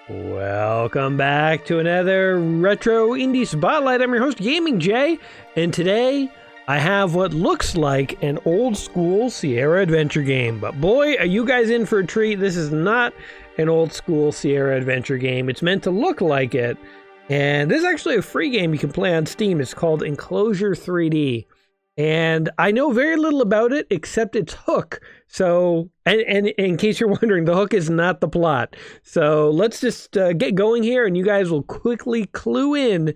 Welcome back to another Retro Indie Spotlight. I'm your host, Gaming Jay, and today I have what looks like an old school Sierra adventure game. But boy, are you guys in for a treat. This is not an old school Sierra adventure game. It's meant to look like it. And this is actually a free game you can play on Steam. It's called Enclosure 3D. And I know very little about it except its hook. So, and in case you're wondering, the hook is not the plot. So let's just get going here, and you guys will quickly clue in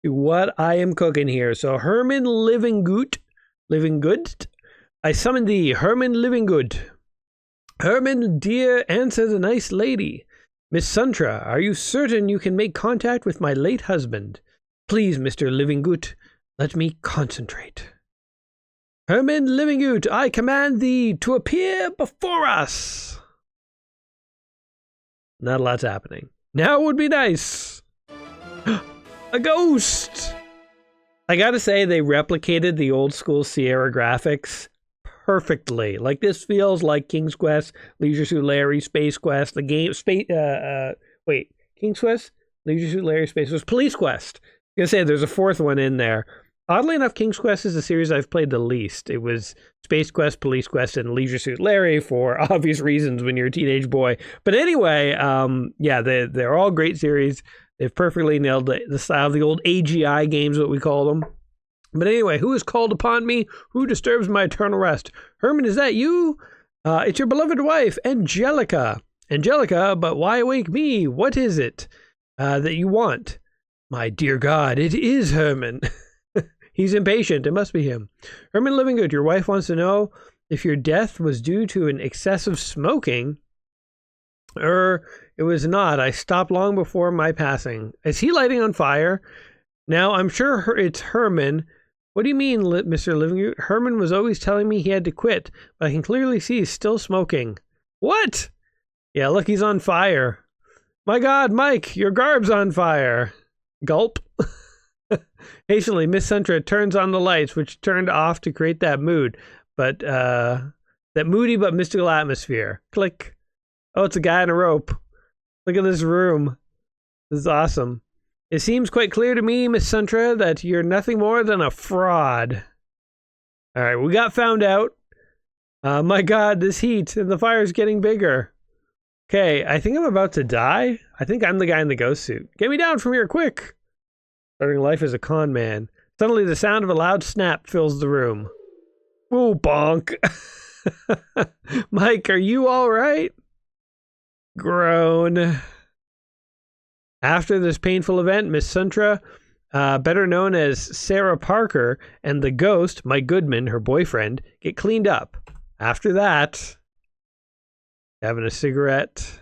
to what I am cooking here. So Herman Living Good. I summon thee, Herman Living Good. Herman, dear, answer the nice lady. Miss Suntra, are you certain you can make contact with my late husband? Please, Mr. Living Good, let me concentrate. Herman Livinggood, I command thee to appear before us. Not a lot's happening. Now would be nice. A ghost. I gotta say, they replicated the old school Sierra graphics perfectly. Like, this feels like King's Quest, Leisure Suit Larry, Space Quest, the game, King's Quest, Leisure Suit Larry, Space Quest, Police Quest. I was gonna say, there's a fourth one in there. Oddly enough, King's Quest is the series I've played the least. It was Space Quest, Police Quest, and Leisure Suit Larry for obvious reasons when you're a teenage boy. But anyway, yeah, they're all great series. They've perfectly nailed the style of the old AGI games, what we call them. But anyway, who has called upon me? Who disturbs my eternal rest? Herman, is that you? It's your beloved wife, Angelica. Angelica, but why wake me? What is it that you want? My dear God, it is Herman. He's impatient. It must be him. Herman Livinggood, your wife wants to know if your death was due to an excessive smoking. It was not. I stopped long before my passing. Is he lighting on fire? Now, I'm sure it's Herman. What do you mean, Mr. Livinggood? Herman was always telling me he had to quit, but I can clearly see he's still smoking. What? Yeah, look, he's on fire. My God, Mike, your garb's on fire. Gulp. Hastily, Miss Suntra turns on the lights, which turned off to create that mood, but that moody but mystical atmosphere. Click. Oh, it's a guy in a rope. Look at this room. This is awesome. It seems quite clear to me, Miss Suntra, that you're nothing more than a fraud. All right, we got found out. My God, this heat and the fire's getting bigger. Okay, I think I'm about to die. I think I'm the guy in the ghost suit. Get me down from here, quick. Starting life as a con man. Suddenly the sound of a loud snap fills the room. Ooh, bonk. Mike, are you all right? Groan. After this painful event, Miss Suntra, better known as Sarah Parker, and the ghost, Mike Goodman, her boyfriend, get cleaned up. After that, having a cigarette.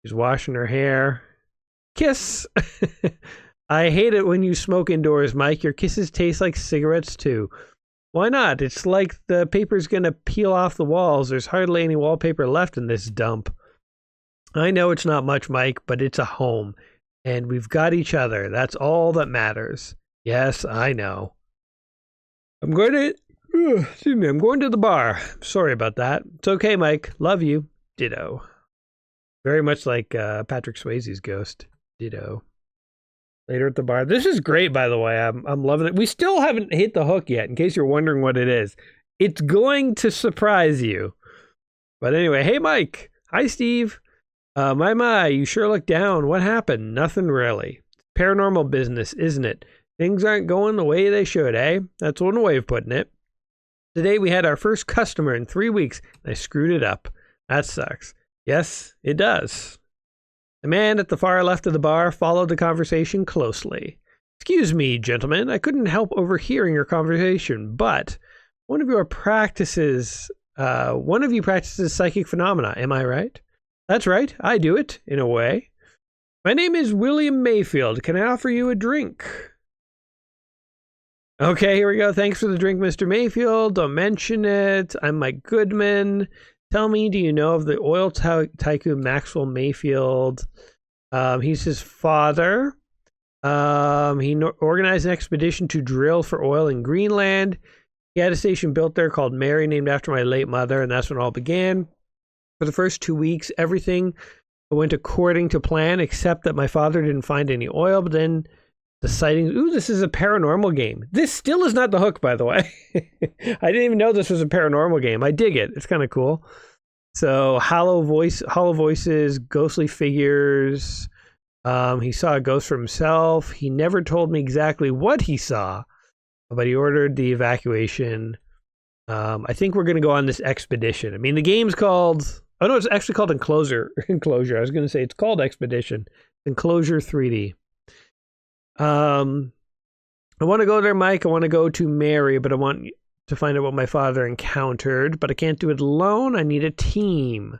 She's washing her hair. Kiss. I hate it when you smoke indoors, Mike. Your kisses taste like cigarettes, too. Why not? It's like the paper's gonna peel off the walls. There's hardly any wallpaper left in this dump. I know it's not much, Mike, but it's a home. And we've got each other. That's all that matters. Yes, I know. I'm going to the bar. Sorry about that. It's okay, Mike. Love you. Ditto. Very much like Patrick Swayze's ghost. Ditto. Later at the bar. This is great, by the way. I'm loving it. We still haven't hit the hook yet, in case you're wondering what it is. It's going to surprise you. But anyway, hey, Mike. Hi, Steve. My, you sure look down. What happened? Nothing really. Paranormal business, isn't it? Things aren't going the way they should, eh? That's one way of putting it. Today we had our first customer in 3 weeks, and I screwed it up. That sucks. Yes, it does. The man at the far left of the bar followed the conversation closely. Excuse me, gentlemen, I couldn't help overhearing your conversation, but one of you practices psychic phenomena, am I right? That's right, I do it, in a way. My name is William Mayfield. Can I offer you a drink? Okay, here we go. Thanks for the drink, Mr. Mayfield. Don't mention it. I'm Mike Goodman. Tell me, do you know of the oil tycoon Maxwell Mayfield? He's his father. He organized an expedition to drill for oil in Greenland. He had a station built there called Mary, named after my late mother, and that's when it all began. For the first 2 weeks, everything It went according to plan, except that my father didn't find any oil, but then the sightings... Ooh, this is a paranormal game. This still is not The Hook, by the way. I didn't even know this was a paranormal game. I dig it. It's kind of cool. So, hollow voices, ghostly figures. He saw a ghost for himself. He never told me exactly what he saw, but he ordered the evacuation. I think we're going to go on this expedition. I mean, the game's called... Oh, no, it's actually called Enclosure. Enclosure. I was going to say it's called Expedition. Enclosure 3D. I want to go there, Mike. I want to go to Mary, but I want to find out what my father encountered. But I can't do it alone. I need a team.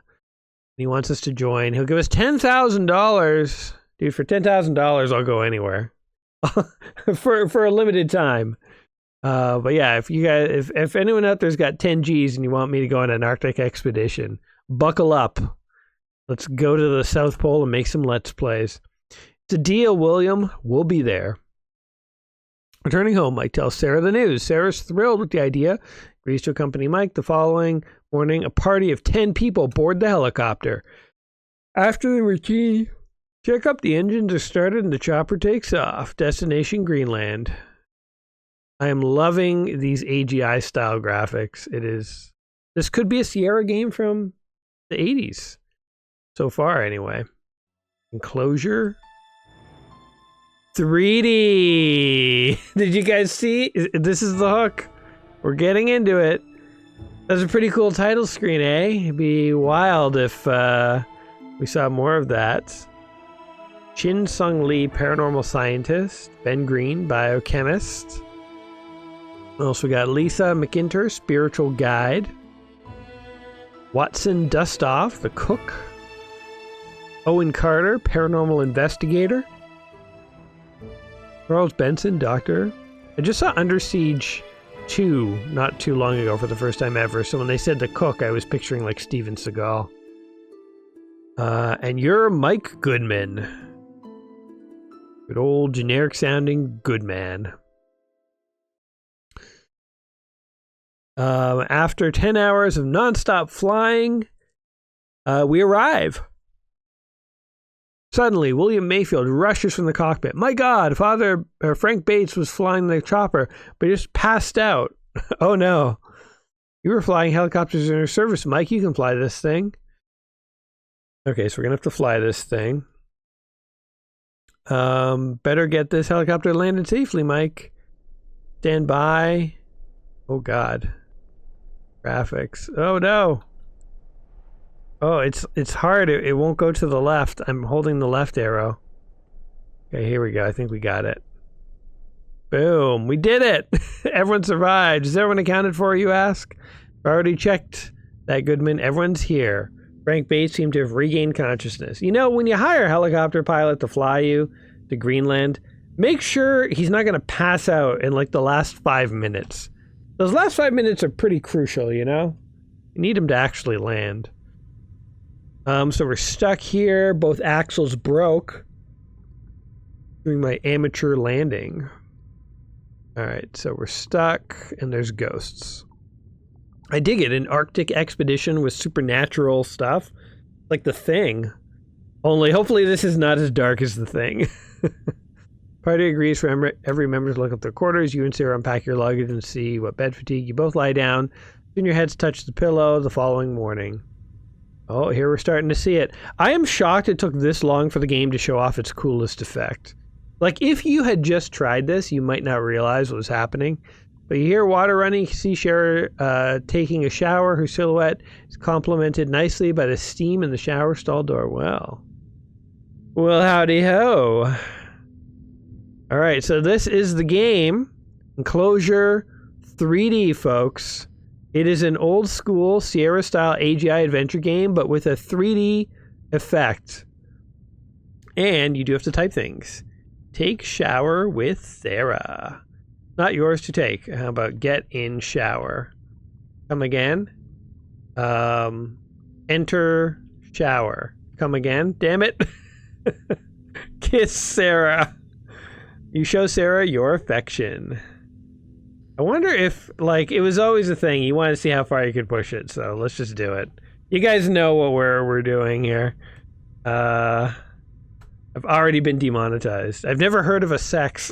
He wants us to join. He'll give us $10,000. Dude, for $10,000, I'll go anywhere. for a limited time. But yeah, if you guys, if anyone out there's got 10 G's and you want me to go on an Arctic expedition, buckle up. Let's go to the South Pole and make some Let's Plays. It's a deal, William. We'll be there. Returning home, Mike tells Sarah the news. Sarah's thrilled with the idea. Agrees to accompany Mike. The following morning, a party of 10 people board the helicopter. After the routine, check up, the engines are started and the chopper takes off. Destination Greenland. I am loving these AGI style graphics. It is... This could be a Sierra game from the 80s. So far, anyway. Enclosure 3D. Did you guys see? This is The Hook. We're getting into it. That's a pretty cool title screen, eh? It'd be wild if we saw more of that. Chin Sung Lee, paranormal scientist. Ben Green, biochemist. Also got Lisa McIntyre, spiritual guide. Watson Dustoff, the cook. Owen Carter, paranormal investigator. Charles Benson, doctor. I just saw Under Siege 2 not too long ago for the first time ever, so when they said the cook, I was picturing like Steven Seagal. And you're Mike Goodman. Good old generic sounding Goodman. After 10 hours of nonstop flying, we arrive. Suddenly, William Mayfield rushes from the cockpit. My God, Frank Bates was flying the chopper, but he just passed out. Oh no. You were flying helicopters in your service, Mike. You can fly this thing. Okay, so we're going to have to fly this thing. Better get this helicopter landed safely, Mike. Stand by. Oh God. Graphics. Oh no. Oh, it's hard. It won't go to the left. I'm holding the left arrow. Okay, here we go. I think we got it. Boom. We did it. Everyone survived. Is everyone accounted for, you ask? I already checked that, Goodman. Everyone's here. Frank Bates seemed to have regained consciousness. You know, when you hire a helicopter pilot to fly you to Greenland, make sure he's not going to pass out in like the last 5 minutes. Those last 5 minutes are pretty crucial, you know? You need him to actually land. So we're stuck here. Both axles broke. Doing my amateur landing. Alright, so we're stuck, and there's ghosts. I dig it. An Arctic expedition with supernatural stuff. Like The Thing. Only, hopefully this is not as dark as The Thing. Party agrees for every member to look up their quarters. You and Sarah unpack your luggage and see what bed fatigue. You both lie down. Soon your heads touch the pillow the following morning. Oh, here we're starting to see it. I am shocked it took this long for the game to show off its coolest effect. Like, if you had just tried this, you might not realize what was happening. But you hear water running, you see Sarah taking a shower. Her silhouette is complemented nicely by the steam in the shower stall door. Well, howdy ho. All right, so this is the game. Enclosure 3D, folks. It is an old school Sierra-style AGI adventure game, but with a 3D effect. And you do have to type things. Take shower with Sarah. Not yours to take. How about get in shower? Come again. Enter shower. Come again. Damn it. Kiss Sarah. You show Sarah your affection. I wonder if, like, it was always a thing. You want to see how far you could push it, so let's just do it. You guys know what we're doing here. I've already been demonetized. I've never heard of a sex.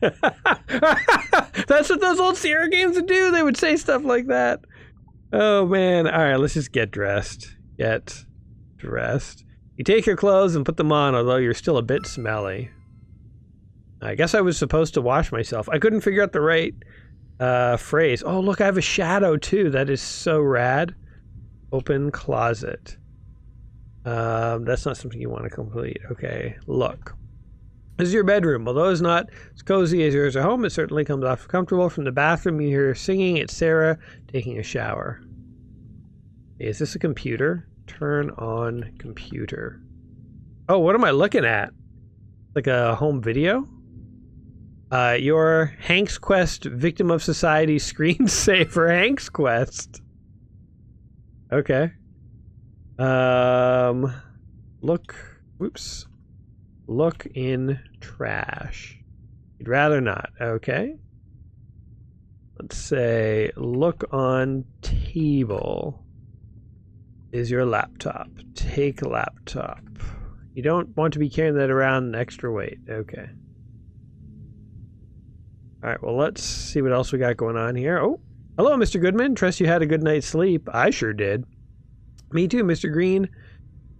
That's what those old Sierra games would do. They would say stuff like that. Oh, man. All right, let's just get dressed. Get dressed. You take your clothes and put them on, although you're still a bit smelly. I guess I was supposed to wash myself. I couldn't figure out the right phrase. Oh, look, I have a shadow, too. That is so rad. Open closet. That's not something you want to complete. Okay, look. This is your bedroom. Although it's not as cozy as yours at home, it certainly comes off comfortable. From the bathroom, you hear singing. It's Sarah taking a shower. Is this a computer? Turn on computer. Oh, what am I looking at? Like a home video? Your Hank's Quest Victim of Society screensaver. Hank's Quest. Okay. Look. Whoops. Look in trash. You'd rather not. Okay. Let's say look on table. Is your laptop. Take laptop. You don't want to be carrying that around an extra weight. Okay. Alright, well, let's see what else we got going on here. Oh, hello, Mr. Goodman. Trust you had a good night's sleep. I sure did. Me too, Mr. Green.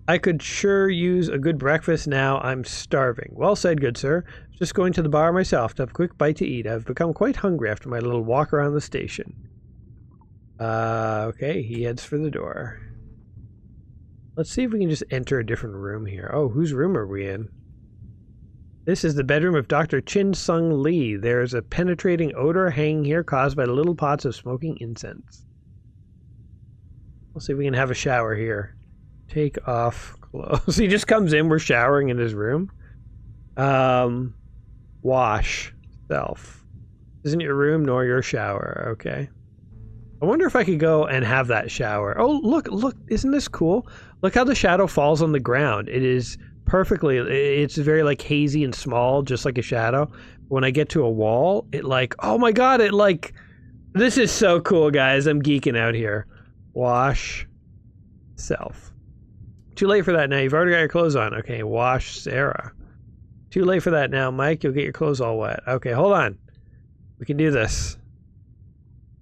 I could sure use a good breakfast now. I'm starving. Well said, good sir. Just going to the bar myself to have a quick bite to eat. I've become quite hungry after my little walk around the station. Okay, he heads for the door. Let's see if we can just enter a different room here. Oh, whose room are we in? This is the bedroom of Dr. Chin Sung Lee. There's a penetrating odor hanging here caused by little pots of smoking incense. We'll see if we can have a shower here. Take off clothes. He just comes in. We're showering in his room. Wash self. Isn't your room nor your shower. Okay. I wonder if I could go and have that shower. Oh, look. Isn't this cool? Look how the shadow falls on the ground. It is perfectly, it's very like hazy and small, just like a shadow. When I get to a wall, it like, oh my God, it like, this is so cool, guys. I'm geeking out here. Wash self. Too late for that now. You've already got your clothes on. Okay, wash Sarah. Too late for that now, Mike. You'll get your clothes all wet. Okay, hold on. We can do this.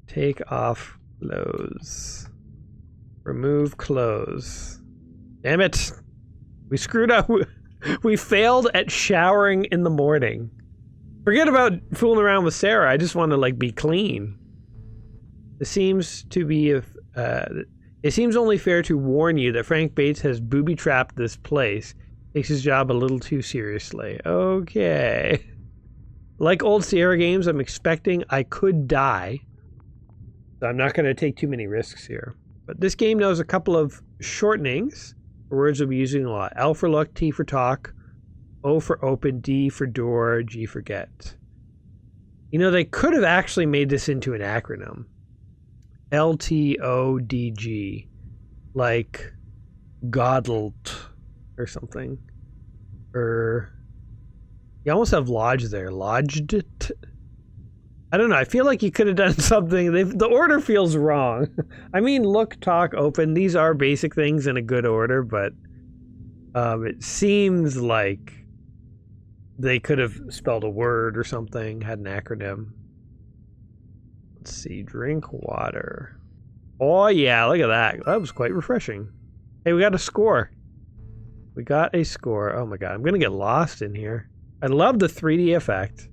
Take off clothes. Remove clothes. Damn it. We screwed up. We failed at showering in the morning. Forget about fooling around with Sarah. I just want to like be clean. It seems to be it seems only fair to warn you that Frank Bates has booby-trapped this place. Takes his job a little too seriously. Okay. Like old Sierra games, I'm expecting I could die. So I'm not going to take too many risks here. But this game knows a couple of shortenings. Words we'll be using a lot. L for look, T for talk, O for open, D for door, G for get. You know, they could have actually made this into an acronym. LTODG. Like Godelt or something. Or you almost have lodge there. Lodged it. I don't know. I feel like you could have done something. The order feels wrong. I mean, look, talk, open. These are basic things in a good order, but it seems like they could have spelled a word or something, had an acronym. Let's see. Drink water. Oh, yeah. Look at that. That was quite refreshing. Hey, we got a score. We got a score. Oh, my God. I'm going to get lost in here. I love the 3D effect.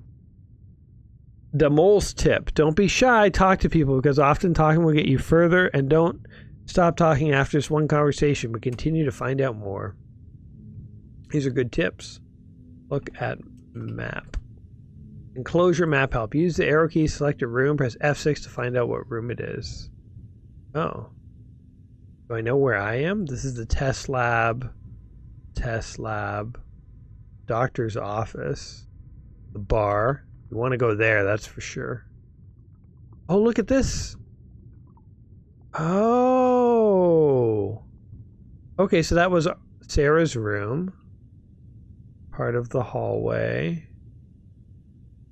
The mole's tip. Don't be shy. Talk to people because often talking will get you further, and don't stop talking after this one conversation, but continue to find out more. These are good tips. Look at map. Enclosure map help. Use the arrow key, select a room, press F6 to find out what room it is. Oh. Do I know where I am? This is the test lab. Test lab. Doctor's office. The bar. You want to go there, that's for sure. Oh, look at this. Oh. Okay, so that was Sarah's room. Part of the hallway.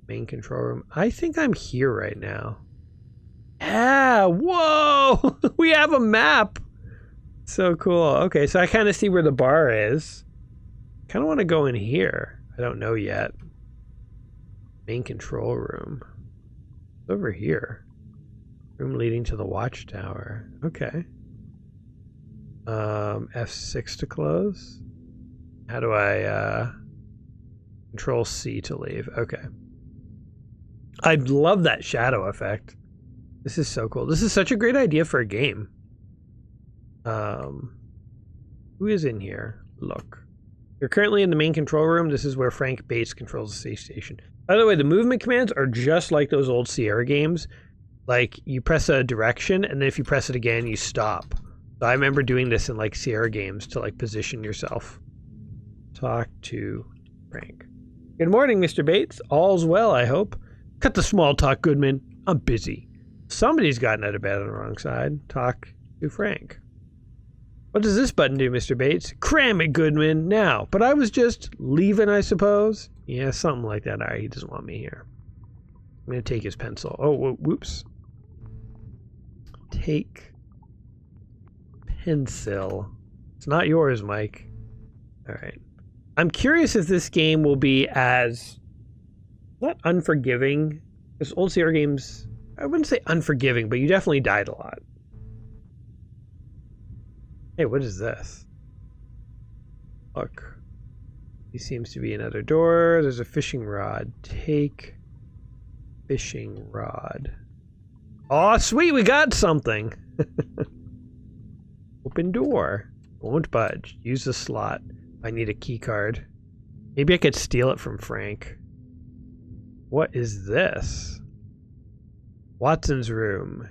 Main control room. I think I'm here right now. Yeah, whoa. We have a map. So cool. Okay, so I kind of see where the bar is. Kind of want to go in here. I don't know yet. Main control room. It's over here. Room leading to the watchtower. Okay. F6 to close. How do I Control C to leave? Okay. I love that shadow effect. This is so cool. This is such a great idea for a game. Who is in here? Look. You're currently in the main control room. This is where Frank Bates controls the space station. By the way, the movement commands are just like those old Sierra games. Like, you press a direction, and then if you press it again, you stop. So I remember doing this in, like, Sierra games to, like, position yourself. Talk to Frank. Good morning, Mr. Bates. All's well, I hope. Cut the small talk, Goodman. I'm busy. Somebody's gotten out of bed on the wrong side. Talk to Frank. What does this button do, Mr. Bates? Cram it, Goodman, now. But I was just leaving, I suppose. Yeah, something like that. All right, he doesn't want me here. I'm going to take his pencil. Oh, whoops. Take pencil. It's not yours, Mike. All right. I'm curious if this game will be as, not unforgiving, because old Sierra games, I wouldn't say unforgiving, but you definitely died a lot. Hey, what is this? Look. He seems to be another door. There's a fishing rod. Take fishing rod. Oh, sweet, we got something. Open door. Won't budge. Use the slot. I need a key card. Maybe I could steal it from Frank. What is this? Watson's room.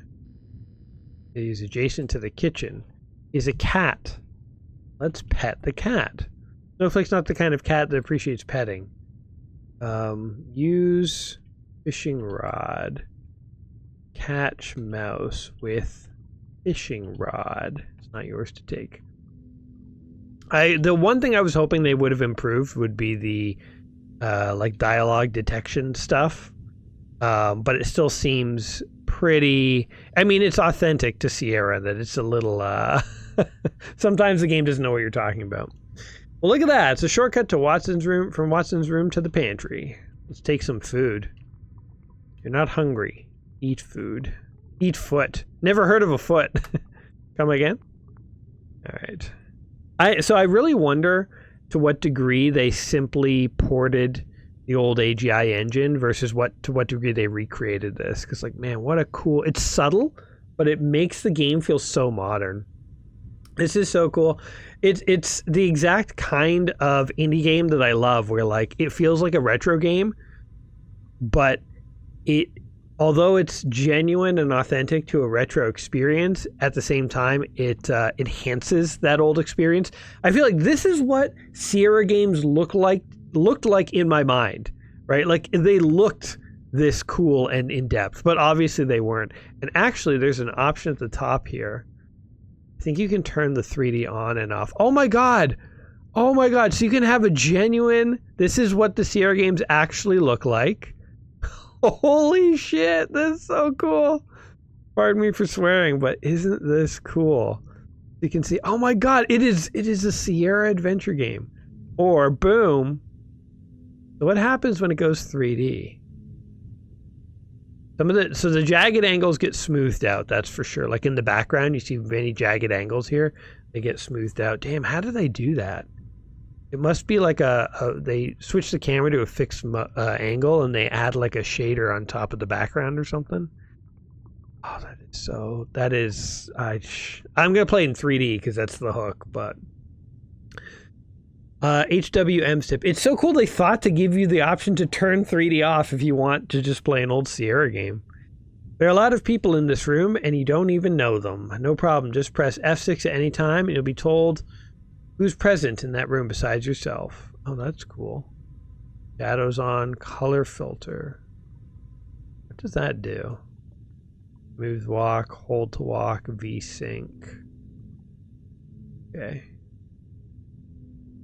It is adjacent to the kitchen. Is a cat. Let's pet the cat. Snowflake's not the kind of cat that appreciates petting. Use fishing rod. Catch mouse with fishing rod. It's not yours to take. The one thing I was hoping they would have improved would be the like dialogue detection stuff. But it still seems pretty, I mean, it's authentic to Sierra that it's a little sometimes the game doesn't know what you're talking about. Well, look at that. It's a shortcut to Watson's room, from Watson's room to the pantry. Let's take some food. You're not hungry. Eat food. Eat foot. Never heard of a foot. Come again? All right. So I really wonder to what degree they simply ported the old AGI engine versus to what degree they recreated this. Because, like, man, what a cool... It's subtle, but it makes the game feel so modern. This is so cool. It's the exact kind of indie game that I love, where, like, it feels like a retro game, but although it's genuine and authentic to a retro experience, at the same time, it enhances that old experience. I feel like this is what Sierra games looked like in my mind, right? Like, they looked this cool and in-depth, but obviously they weren't. And actually, there's an option at the top here. I think you can turn the 3D on and off. Oh my God. Oh my God. So you can have a genuine, this is what the Sierra games actually look like. Holy shit, that's so cool. Pardon me for swearing, but isn't this cool? You can see, oh my God, it is a Sierra adventure game. Or boom. So what happens when it goes 3D? So the jagged angles get smoothed out, that's for sure. Like in the background, you see many jagged angles here. They get smoothed out. Damn, how do they do that? It must be like they switch the camera to a fixed angle and they add like a shader on top of the background or something. Oh, I'm going to play in 3D because that's the hook, but... HWM Stip. It's so cool they thought to give you the option to turn 3D off if you want to just play an old Sierra game. There are a lot of people in this room and you don't even know them. No problem. Just press F6 at any time and you'll be told who's present in that room besides yourself. Oh, that's cool. Shadows on, color filter. What does that do? Smooth walk, hold to walk, V-sync. Okay.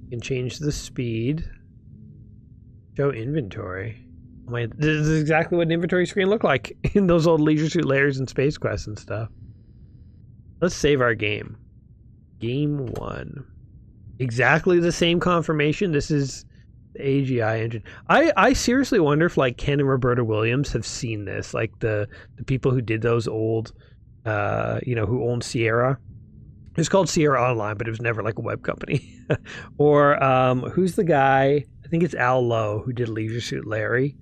You can change the speed. Show inventory. Oh my, this is exactly what an inventory screen looked like in those old Leisure Suit Layers and Space Quest and stuff. Let's save our game. Game 1. exactly the same confirmation. This is the AGI engine. I seriously wonder if like Ken and Roberta Williams have seen this, like the people who did those old, who owned Sierra. It's called Sierra Online, but it was never like a web company. Or who's the guy? I think it's Al Lowe who did Leisure Suit Larry.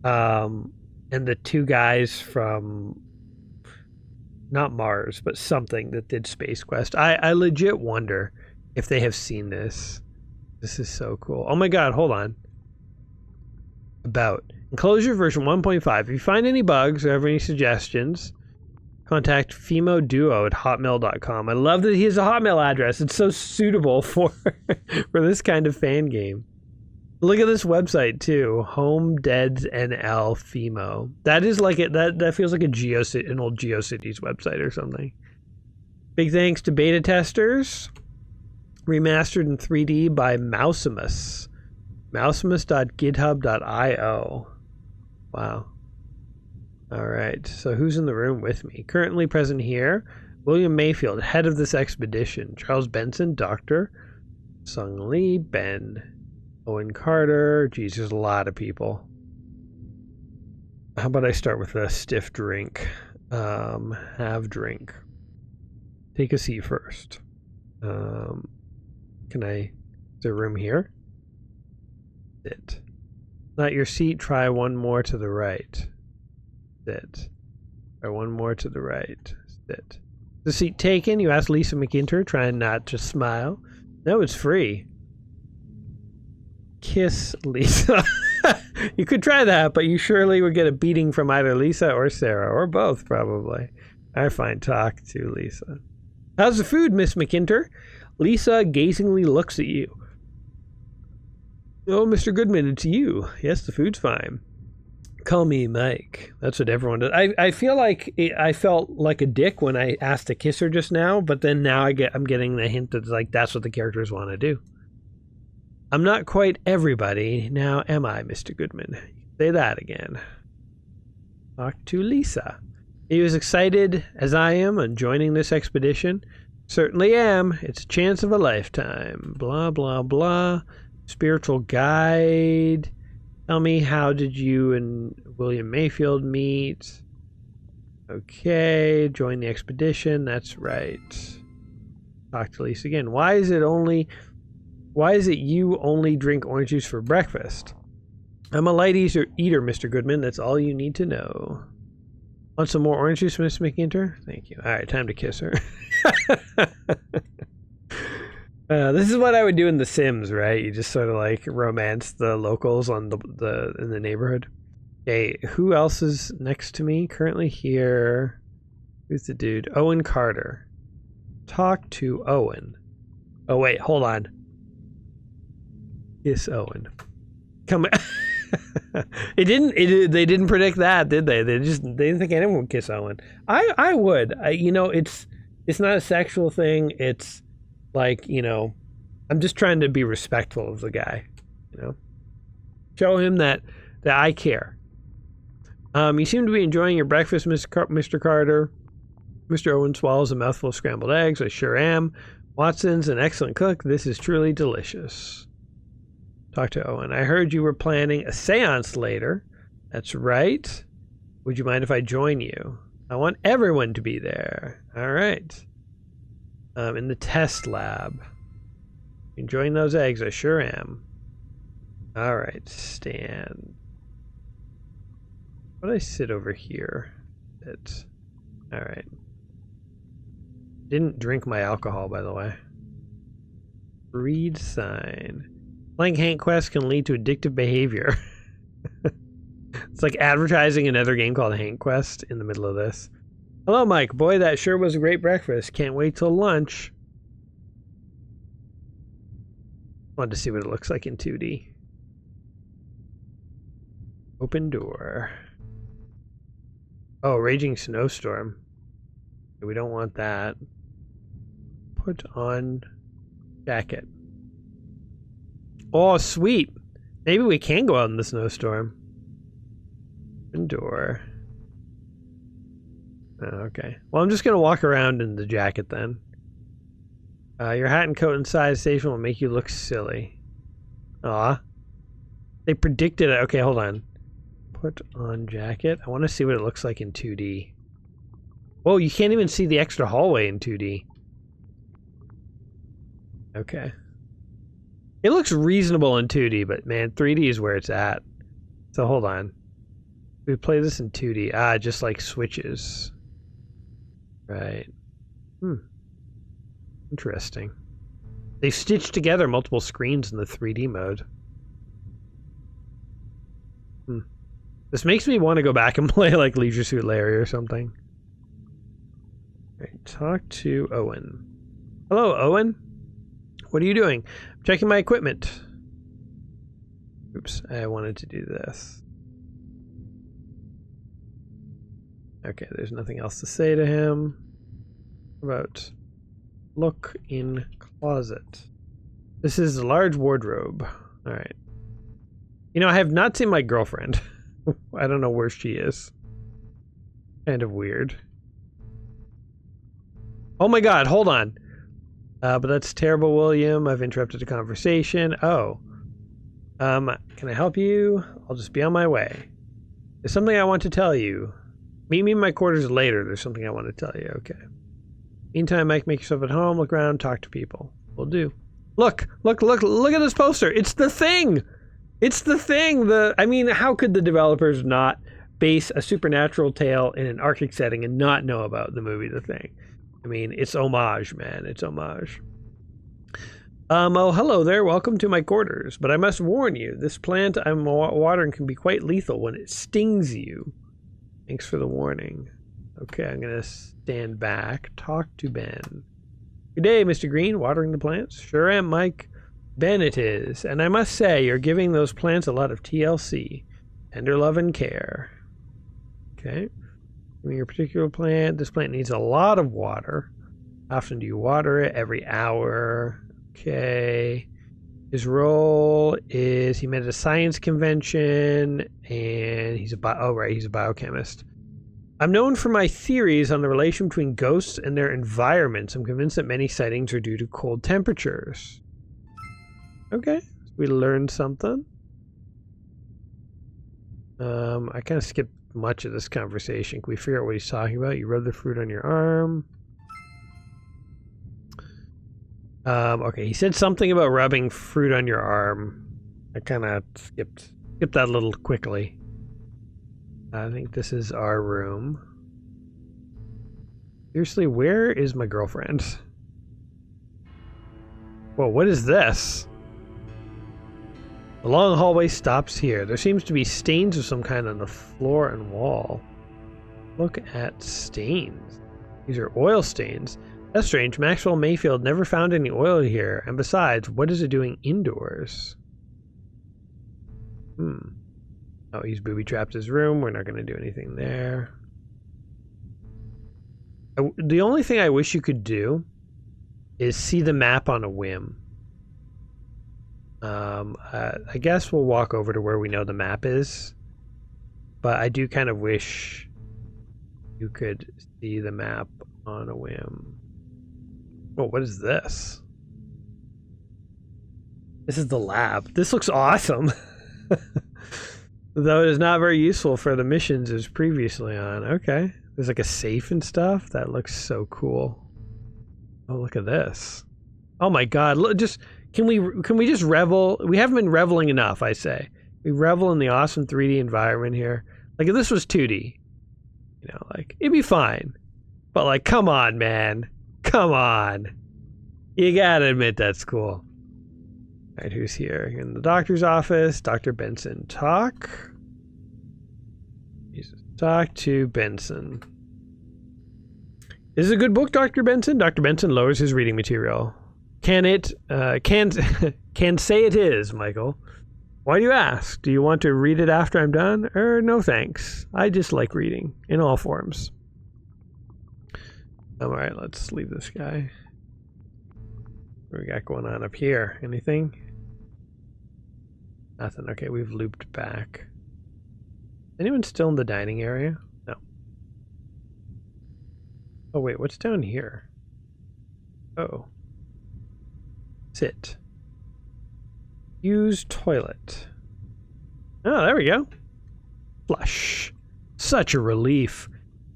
And the two guys from not Mars, but something that did Space Quest. I legit wonder if they have seen this. This is so cool. Oh my god, hold on. About Enclosure version 1.5. If you find any bugs or have any suggestions, contact femoduo@hotmail.com. I love that he has a Hotmail address. It's so suitable for this kind of fan game. Look at this website too. Home Deads NL Femo. That is like it. That feels like an old GeoCities website or something. Big thanks to beta testers. Remastered in 3D by Mousimus. Mousimus.github.io. Wow. All right. So who's in the room with me? Currently present here, William Mayfield, head of this expedition. Charles Benson, doctor. Sung Lee, Ben. Owen Carter. Geez, there's a lot of people. How about I start with a stiff drink? Have drink. Take a seat first. Is there room here? Sit. Not your seat. Try one more to the right. Sit. Try one more to the right. Sit. The seat taken. You asked Lisa McIntyre, trying not to smile. No, it's free. Kiss Lisa. You could try that, but you surely would get a beating from either Lisa or Sarah, or both, probably. I find talk to Lisa. How's the food, Miss McIntyre? Lisa gazingly looks at you. Oh, Mr. Goodman, it's you. Yes, the food's fine. Call me Mike. That's what everyone does. I feel like I felt like a dick when I asked to kiss her just now, but then now I'm getting the hint that like that's what the characters want to do. I'm not quite everybody. Now am I, Mr. Goodman? Say that again. Talk to Lisa. Are you as excited as I am on joining this expedition? Certainly am. It's a chance of a lifetime. Blah, blah, blah. Spiritual guide. Tell me, how did you and William Mayfield meet? Okay. Join the expedition. That's right. Talk to Lisa again. Why is it you only drink orange juice for breakfast? I'm a light eater, Mr. Goodman. That's all you need to know. Want some more orange juice, Miss McIntyre? Thank you. All right, time to kiss her. This is what I would do in The Sims, right? You just sort of like romance the locals on in the neighborhood. Okay, who else is next to me? Currently here. Who's the dude? Owen Carter. Talk to Owen. Oh wait, hold on. Kiss Owen. Come on. They didn't predict that, did they? They didn't think anyone would kiss Owen. I would. It's not a sexual thing. It's like, I'm just trying to be respectful of the guy, show him that I care. You seem to be enjoying your breakfast, Mr. Carter. Mr. Owen swallows a mouthful of scrambled eggs. I sure am. Watson's an excellent cook. This is truly delicious. Talk to Owen. I heard you were planning a seance later. That's right. Would you mind if I join you? I want everyone to be there. All right. In the test lab. Enjoying those eggs? I sure am. All right. Stand. Why do I sit over here? All right. Didn't drink my alcohol, by the way. Read sign. Playing Hank Quest can lead to addictive behavior. It's like advertising another game called Hank Quest in the middle of this. Hello, Mike. Boy, that sure was a great breakfast. Can't wait till lunch. Wanted to see what it looks like in 2D. Open door. Oh, raging snowstorm. We don't want that. Put on jacket. Oh, sweet. Maybe we can go out in the snowstorm. Open door. Oh, okay. Well, I'm just going to walk around in the jacket then. Your hat and coat and size station will make you look silly. Aw. They predicted it. Okay, hold on. Put on jacket. I want to see what it looks like in 2D. Whoa, you can't even see the extra hallway in 2D. Okay. It looks reasonable in 2D, but man, 3D is where it's at. So hold on. We play this in 2D. Ah, just like switches. Right. Interesting. They stitched together multiple screens in the 3D mode. This makes me want to go back and play like Leisure Suit Larry or something. Right, talk to Owen. Hello, Owen. What are you doing? I'm checking my equipment. Oops, I wanted to do this. Okay, there's nothing else to say to him. About look in closet. This is a large wardrobe. All right. You know, I have not seen my girlfriend. I don't know where she is. Kind of weird. Oh my god, hold on. But that's terrible, William. I've interrupted the conversation. Oh. Can I help you? I'll just be on my way. There's something I want to tell you. Meet me in my quarters later. There's something I want to tell you. Okay. Meantime, Mike, make yourself at home, look around, talk to people. Will do. Look at this poster. It's the thing. It's the thing. I mean, how could the developers not base a supernatural tale in an Arctic setting and not know about the movie The Thing? I mean, it's homage, man. It's homage. Oh, hello there. Welcome to my quarters. But I must warn you, this plant I'm watering can be quite lethal when it stings you. Thanks for the warning. Okay, I'm going to stand back. Talk to Ben. Good day, Mr. Green. Watering the plants? Sure am, Mike. Ben it is. And I must say, you're giving those plants a lot of TLC. Tender love and care. Okay. Your particular plant. This plant needs a lot of water. How often do you water it? Every hour. Okay. His role is he met at a science convention, and he's a biochemist. I'm known for my theories on the relation between ghosts and their environments. I'm convinced that many sightings are due to cold temperatures. Okay, we learned something. I kind of skipped much of this conversation. Can we figure out what he's talking about? You rub the fruit on your arm. Okay, he said something about rubbing fruit on your arm. I kind of skipped that a little quickly. I think this is our room. Seriously, where is my girlfriend? Whoa, what is this? The long hallway stops here. There seems to be stains of some kind on the floor and wall. Look at stains. These are oil stains. That's strange. Maxwell Mayfield never found any oil here. And besides, what is it doing indoors? Oh, he's booby-trapped his room. We're not going to do anything there. The only thing I wish you could do is see the map on a whim. I guess we'll walk over to where we know the map is. But I do kind of wish you could see the map on a whim. Oh, what is this? This is the lab. This looks awesome. Though it is not very useful for the missions as previously on. Okay. There's like a safe and stuff. That looks so cool. Oh, look at this. Oh my god. Look, just can we just revel? We haven't been reveling enough, I say. We revel in the awesome 3D environment here. Like if this was 2D, you know, like it'd be fine. But like, come on, man. Come on. You gotta admit that's cool. All right, who's here? In the doctor's office. Dr. Benson. Talk. Jesus. Talk to Benson. This is a good book, Dr. Benson. Dr. Benson lowers his reading material. Can say it is, Michael. Why do you ask? Do you want to read it after I'm done? No thanks. I just like reading in all forms. All right, let's leave this guy. What we got going on up here? Anything? Nothing. Okay, we've looped back. Anyone still in the dining area? No. Oh wait, what's down here? Oh. Sit. Use toilet. Oh, there we go. Flush. Such a relief.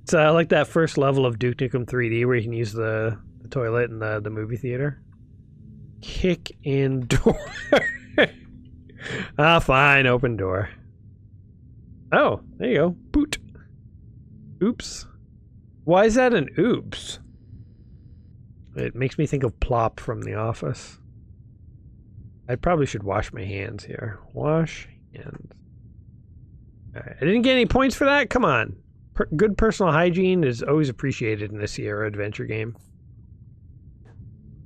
It's like that first level of Duke Nukem 3D where you can use the toilet in the movie theater. Kick in door. Ah, fine. Open door. Oh, there you go. Boot. Oops. Why is that an oops? It makes me think of Plop from The Office. I probably should wash my hands here. Wash hands. Alright, I didn't get any points for that? Come on. Good personal hygiene is always appreciated in a Sierra adventure game.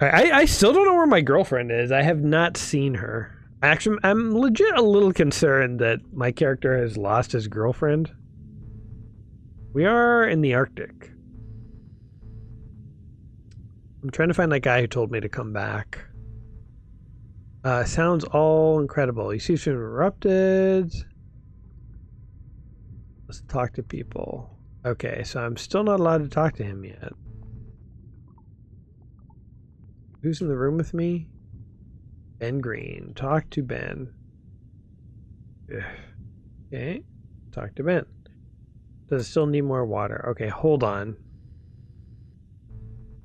I still don't know where my girlfriend is. I have not seen her. Actually, I'm legit a little concerned that my character has lost his girlfriend. We are in the Arctic. I'm trying to find that guy who told me to come back. Sounds all incredible. You seem to have interrupted. Let's talk to people. Okay, so I'm still not allowed to talk to him yet. Who's in the room with me? Ben Green. Talk to Ben. Okay. Talk to Ben. Does it still need more water? Okay, hold on.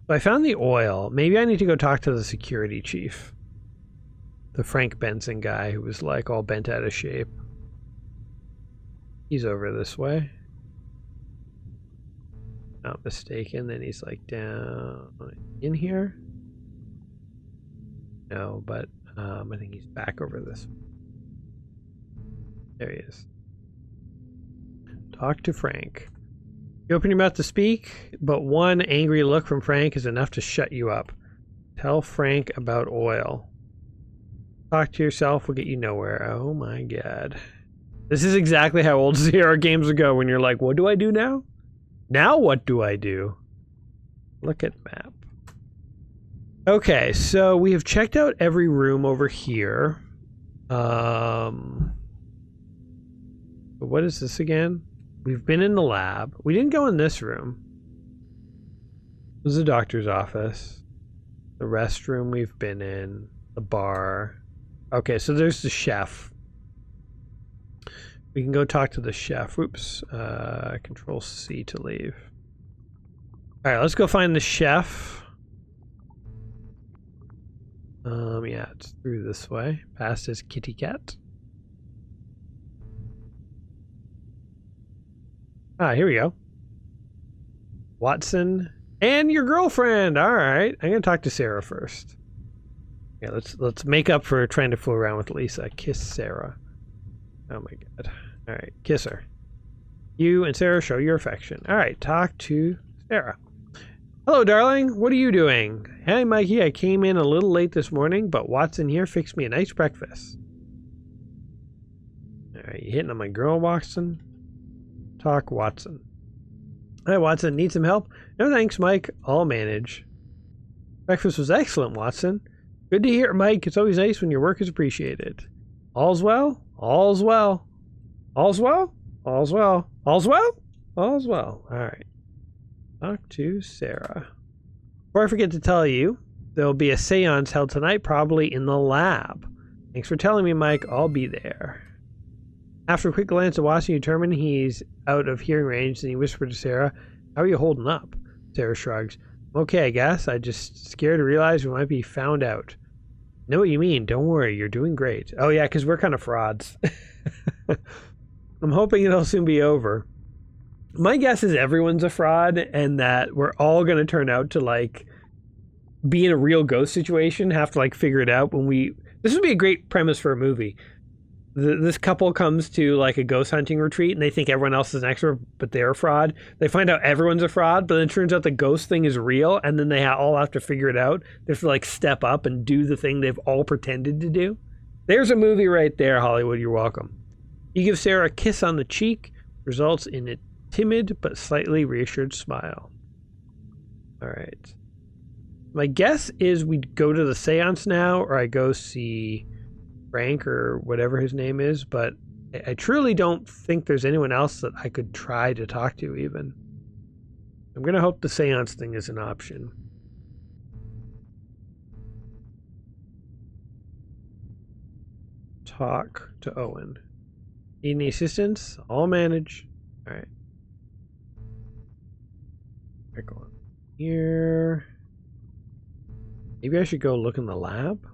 So I found the oil. Maybe I need to go talk to the security chief. The Frank Benson guy who was like all bent out of shape. He's over this way. Not mistaken. Then he's like down in here. No, but I think he's back over this way. There he is. Talk to Frank. You open your mouth to speak, but one angry look from Frank is enough to shut you up. Tell Frank about oil. Talk to yourself will get you nowhere. Oh my god. This is exactly how old Sierra games would go when you're like, what do I do now? Now what do I do? Look at map. Okay, so we have checked out every room over here. But what is this again? We've been in the lab. We didn't go in this room. This is the doctor's office. The restroom we've been in. The bar. Okay, so there's the chef. We can go talk to the chef. Oops. Control C to leave. Alright, let's go find the chef. Yeah, it's through this way. Past his kitty cat. Ah, here we go. Watson and your girlfriend. All right, I'm gonna talk to Sarah first. Yeah, let's make up for trying to fool around with Lisa. Kiss Sarah. Oh my god. All right, kiss her. You and Sarah show your affection. All right, talk to Sarah. Hello, darling. What are you doing? Hey, Mikey. I came in a little late this morning, but Watson here fixed me a nice breakfast. All right, you hitting on my girl, Watson? Talk, Watson. Hi, Watson. Need some help? No, thanks, Mike. I'll manage. Breakfast was excellent, Watson. Good to hear, Mike. It's always nice when your work is appreciated. All's well? All's well. All's well? All's well. All's well? All's well. All right. Talk to Sarah. Before I forget to tell you, there'll be a seance held tonight, probably in the lab. Thanks for telling me, Mike. I'll be there. After a quick glance at Watson, you determine he's out of hearing range, and you whisper to Sarah, how are you holding up? Sarah shrugs. Okay, I guess. I'm just scared to realize we might be found out. Know what you mean. Don't worry. You're doing great. Oh, yeah, because we're kind of frauds. I'm hoping it'll soon be over. My guess is everyone's a fraud and that we're all going to turn out to, like, be in a real ghost situation, have to, like, figure it out when we... This would be a great premise for a movie. This couple comes to, like, a ghost hunting retreat and they think everyone else is an expert, but they're a fraud. They find out everyone's a fraud, but then it turns out the ghost thing is real, and then they all have to figure it out. They have to, like, step up and do the thing they've all pretended to do. There's a movie right there, Hollywood. You're welcome. You give Sarah a kiss on the cheek, results in a timid but slightly reassured smile. All right. My guess is we go to the seance now, or I go see Frank or whatever his name is, but I truly don't think there's anyone else that I could try to talk to even. I'm going to hope the seance thing is an option. talk to Owen. Need any assistance? I'll manage. All right. Go on here. Maybe I should go look in the lab.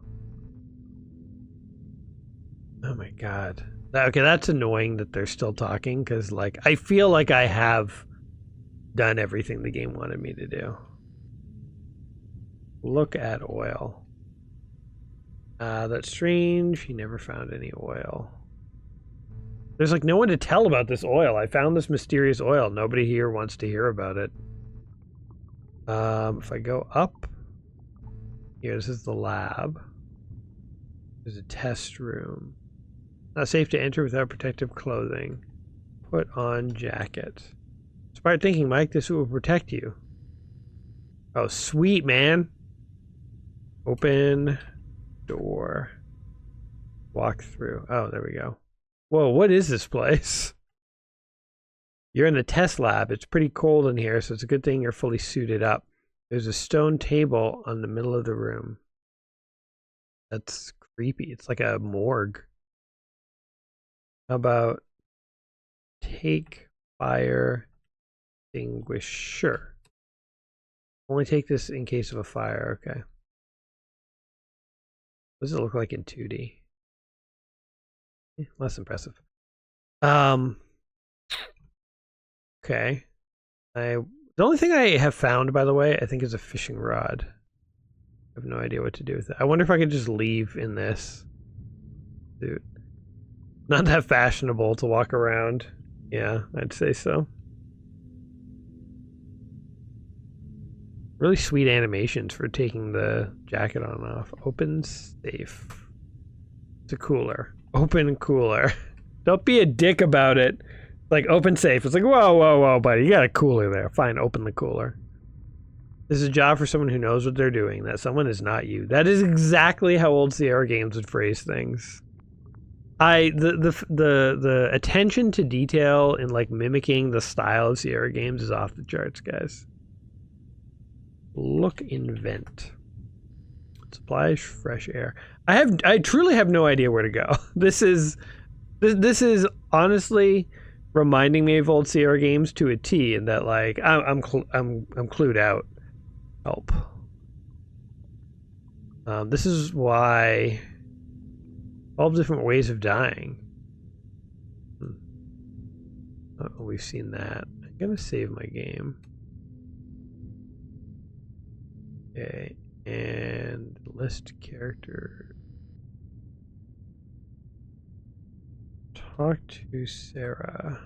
Oh my god. Okay, that's annoying that they're still talking, because like I feel like I have done everything the game wanted me to do. Look at oil. That's strange. He never found any oil. There's like no one to tell about this oil. I found this mysterious oil. Nobody here wants to hear about it. If I go up here, this is the lab. There's a test room. Not safe to enter without protective clothing. Put on jacket. Smart thinking, Mike. This will protect you. Oh, sweet, man. Open door. Walk through. Oh, there we go. Whoa, what is this place? You're in the test lab. It's pretty cold in here, so it's a good thing you're fully suited up. There's a stone table on the middle of the room. That's creepy. It's like a morgue. How about take fire extinguisher? Only take this in case of a fire. Okay. What does it look like in 2D? Less impressive. Okay. The only thing I have found, by the way, I think is a fishing rod. I have no idea what to do with it. I wonder if I could just leave in this. Dude. Not that fashionable to walk around. Yeah, I'd say so. Really sweet animations for taking the jacket on and off. Open safe. It's a cooler. Open cooler. Don't be a dick about it. Like, open safe. It's like, whoa, whoa, whoa, buddy. You got a cooler there. Fine, open the cooler. This is a job for someone who knows what they're doing. That someone is not you. That is exactly how old Sierra games would phrase things. The attention to detail in like mimicking the style of Sierra games is off the charts, guys. Look in vent. Supply fresh air. I truly have no idea where to go. This is honestly reminding me of old Sierra games to a T, in that like I'm clued out. Help. This is why 12 different ways of dying. Oh, we've seen that. I'm gonna save my game. Okay, and list character. Talk to Sarah.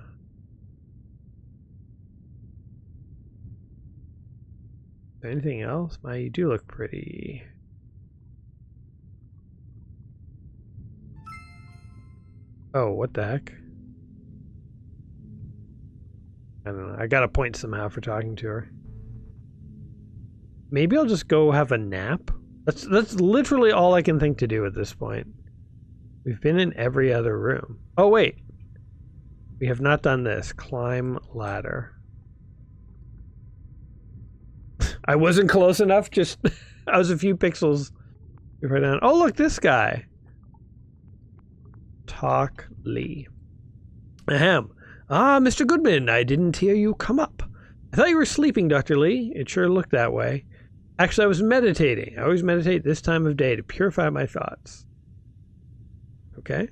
Anything else? You do look pretty. Oh, what the heck? I don't know. I got a point somehow for talking to her. Maybe I'll just go have a nap. That's literally all I can think to do at this point. We've been in every other room. Oh, wait. We have not done this. Climb ladder. I wasn't close enough. Just I was a few pixels before down. Oh, look, this guy. Talk Lee. Ahem. Ah, Mr. Goodman, I didn't hear you come up. I thought you were sleeping, Dr. Lee. It sure looked that way. Actually, I was meditating. I always meditate this time of day to purify my thoughts. Okay.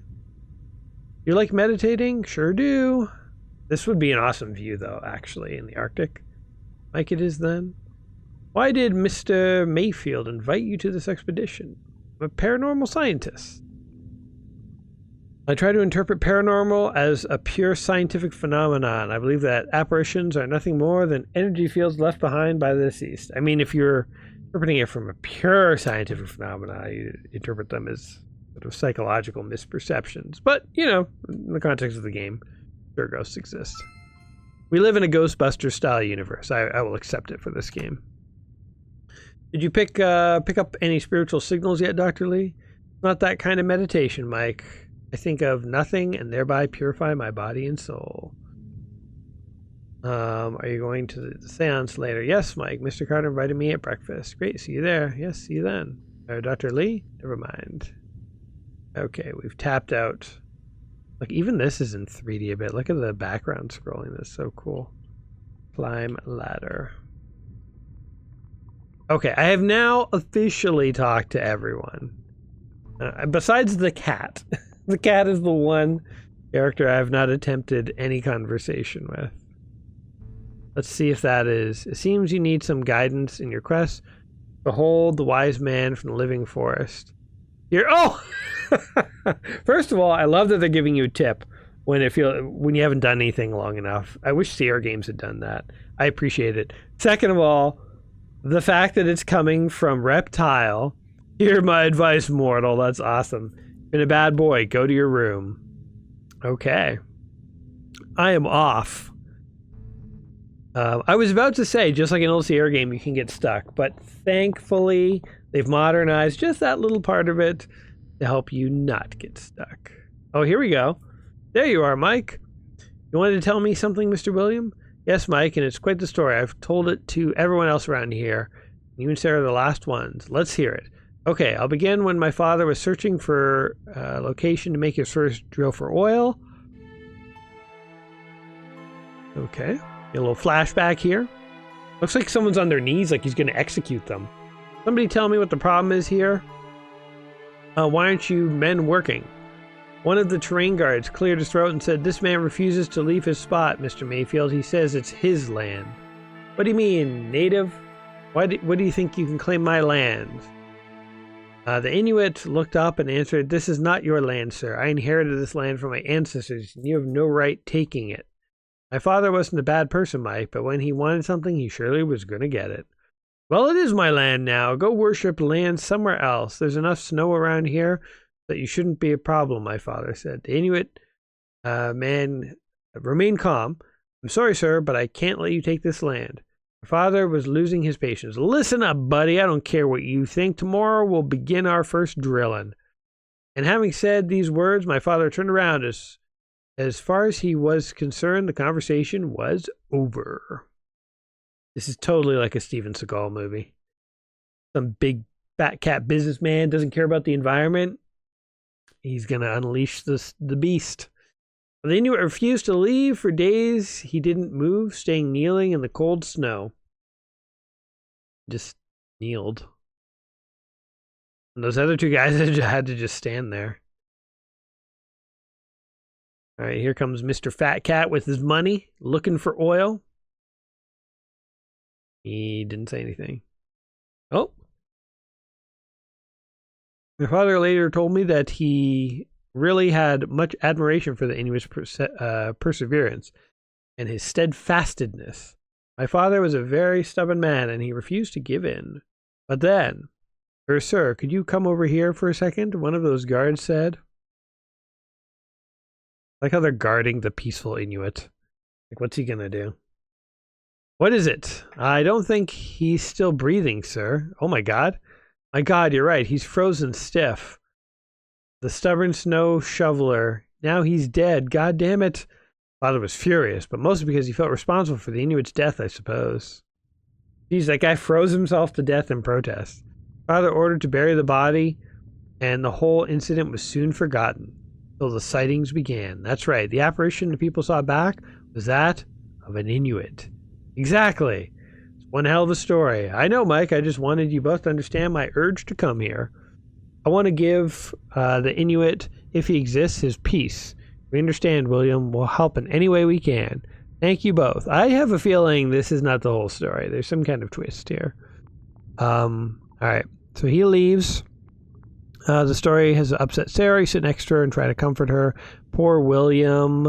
You like meditating? Sure do. This would be an awesome view, though, actually, in the Arctic. Like it is then. Why did Mr. Mayfield invite you to this expedition? I'm a paranormal scientist. I try to interpret paranormal as a pure scientific phenomenon. I believe that apparitions are nothing more than energy fields left behind by the deceased. I mean, if you're interpreting it from a pure scientific phenomenon, you interpret them as sort of psychological misperceptions. But, you know, in the context of the game, sure, ghosts exist. We live in a Ghostbusters-style universe. I will accept it for this game. Did you pick up any spiritual signals yet, Dr. Lee? Not that kind of meditation, Mike. I think of nothing and thereby purify my body and soul. Are you going to the seance later? Yes, Mike. Mr. Carter invited me at breakfast. Great, see you there. Yes, see you then. Dr. Lee? Never mind. Okay, we've tapped out. Like, even this is in 3D a bit. Look at the background scrolling. That's so cool. Climb ladder. Okay, I have now officially talked to everyone. Besides the cat. The cat is the one character I have not attempted any conversation with. Let's see if that is. It seems you need some guidance in your quest. Behold the wise man from the living forest. Here. Oh! First of all, I love that they're giving you a tip when you haven't done anything long enough. I wish Sierra Games had done that. I appreciate it. Second of all, the fact that it's coming from Reptile. Hear my advice, mortal. That's awesome. Been a bad boy. Go to your room. Okay. I am off. I was about to say, just like an old Sierra game, you can get stuck. But thankfully, they've modernized just that little part of it to help you not get stuck. Oh, here we go. There you are, Mike. You wanted to tell me something, Mr. William? Yes, Mike, and it's quite the story. I've told it to everyone else around here. You and Sarah are the last ones. Let's hear it. Okay, I'll begin when my father was searching for a location to make his first drill for oil. Okay, a little flashback here. Looks like someone's on their knees, like he's going to execute them. Somebody tell me what the problem is here. Why aren't you men working? One of the terrain guards cleared his throat and said, "This man refuses to leave his spot, Mr. Mayfield. He says it's his land." What do you mean, native? What do you think you can claim my land? The Inuit looked up and answered, "This is not your land, sir. I inherited this land from my ancestors, and you have no right taking it. My father wasn't a bad person, Mike, but when he wanted something, he surely was going to get it." Well, it is my land now. Go worship land somewhere else. There's enough snow around here that you shouldn't be a problem, my father said. The Inuit man remained calm. "I'm sorry, sir, but I can't let you take this land." My father was losing his patience. "Listen up, buddy. I don't care what you think. Tomorrow we'll begin our first drilling." And having said these words, my father turned around. As far as he was concerned, the conversation was over. This is totally like a Steven Seagal movie. Some big fat cat businessman doesn't care about the environment. He's going to unleash the beast. The Inuit refused to leave. For days, he didn't move, staying kneeling in the cold snow. Just kneeled. And those other two guys had to just stand there. All right, here comes Mr. Fat Cat with his money, looking for oil. He didn't say anything. Oh. My father later told me that he really had much admiration for the Inuit's perseverance and his steadfastness. My father was a very stubborn man, and he refused to give in. But then, sir, could you come over here for a second? One of those guards said. I like how they're guarding the peaceful Inuit. Like, what's he gonna do? What is it? I don't think he's still breathing, sir. Oh my God. My God, you're right. He's frozen stiff. The stubborn snow shoveler. Now he's dead. God damn it. Father was furious, but mostly because he felt responsible for the Inuit's death, I suppose. Geez, that guy froze himself to death in protest. Father ordered to bury the body, and the whole incident was soon forgotten until the sightings began. That's right. The apparition the people saw back was that of an Inuit. Exactly. It's one hell of a story. I know, Mike. I just wanted you both to understand my urge to come here. I want to give the Inuit, if he exists, his peace. We understand, William. We'll help in any way we can. Thank you both. I have a feeling this is not the whole story. There's some kind of twist here. All right. So he leaves. The story has upset Sarah. You sit next to her and try to comfort her. Poor William.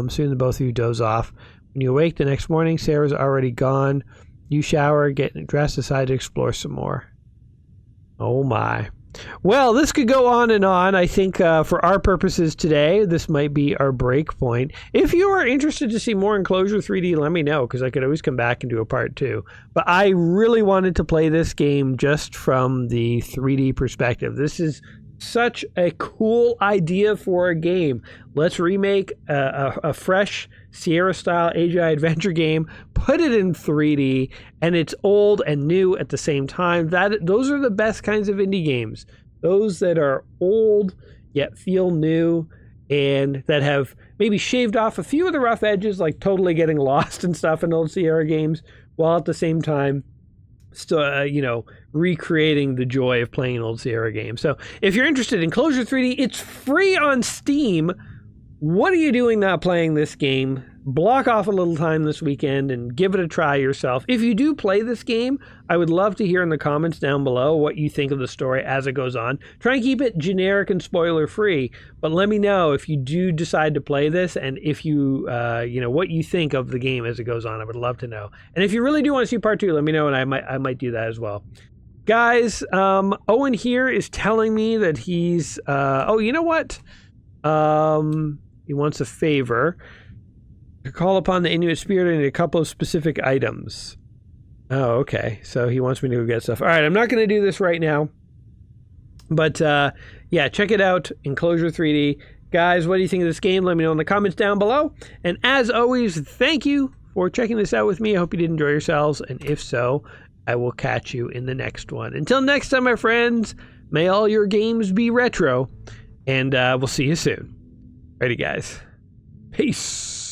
Soon the both of you doze off. When you awake the next morning, Sarah's already gone. You shower, get dressed, decide to explore some more. Oh my. Well, this could go on and on. I think for our purposes today, this might be our break point. If you are interested to see more Enclosure 3D, let me know, because I could always come back and do a part 2. But I really wanted to play this game just from the 3D perspective. This is such a cool idea for a game. Let's remake a fresh Sierra-style AGI adventure game, put it in 3D, and it's old and new at the same time. Those are the best kinds of indie games. Those that are old yet feel new, and that have maybe shaved off a few of the rough edges, like totally getting lost and stuff in old Sierra games, while at the same time still, recreating the joy of playing an old Sierra game. So if you're interested in Enclosure 3D, it's free on Steam. What are you doing not playing this game? Block off a little time this weekend and give it a try yourself. If you do play this game, I would love to hear in the comments down below what you think of the story as it goes on. Try and keep it generic and spoiler free, but let me know if you do decide to play this, and if you, what you think of the game as it goes on. I would love to know. And if you really do want to see part 2, let me know, and I might do that as well. Guys, Owen here is telling me that he's, you know what? He wants a favor. To call upon the Inuit spirit and a couple of specific items. Oh, okay. So he wants me to go get stuff. All right, I'm not going to do this right now. But, yeah, check it out. Enclosure 3D. Guys, what do you think of this game? Let me know in the comments down below. And as always, thank you for checking this out with me. I hope you did enjoy yourselves. And if so, I will catch you in the next one. Until next time, my friends, may all your games be retro. And we'll see you soon. Alrighty, guys. Peace.